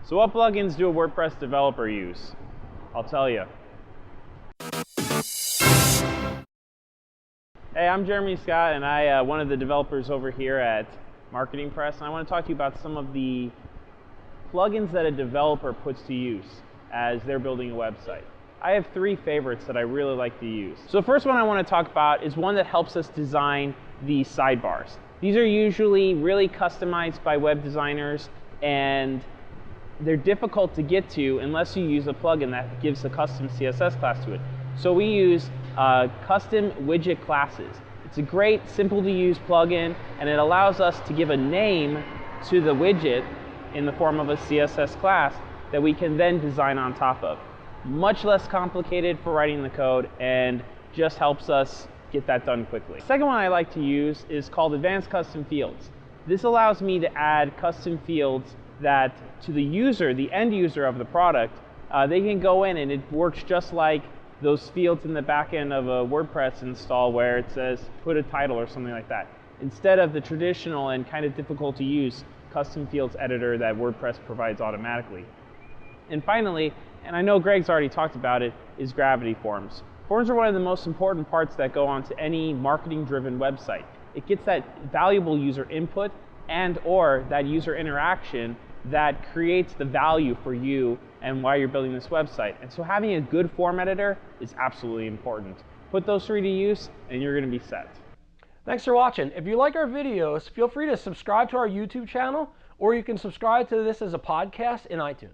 So what plugins do a WordPress developer use? I'll tell you. Hey, I'm Jeremy Scott, and I'm one of the developers over here at Marketing Press, and I want to talk to you about some of the plugins that a developer puts to use as they're building a website. I have three favorites that I really like to use. So the first one I want to talk about is one that helps us design the sidebars. These are usually really customized by web designers, and they're difficult to get to unless you use a plugin that gives a custom CSS class to it. So we use Custom Widget Classes. It's a great, simple to use plugin, and it allows us to give a name to the widget in the form of a CSS class that we can then design on top of. Much less complicated for writing the code, and just helps us get that done quickly. The second one I like to use is called Advanced Custom Fields. This allows me to add custom fields that to the user, the end user of the product, they can go in and it works just like those fields in the back end of a WordPress install where it says put a title or something like that, instead of the traditional and kind of difficult to use custom fields editor that WordPress provides automatically. And finally, and I know Greg's already talked about it, is gravity forms. Forms are one of the most important parts that go onto any marketing-driven website. It gets that valuable user input and or that user interaction that creates the value for you and why you're building this website. And so having a good form editor is absolutely important. Put those three to use and you're going to be set. Thanks for watching. If you like our videos, feel free to subscribe to our YouTube channel, or you can subscribe to this as a podcast in iTunes.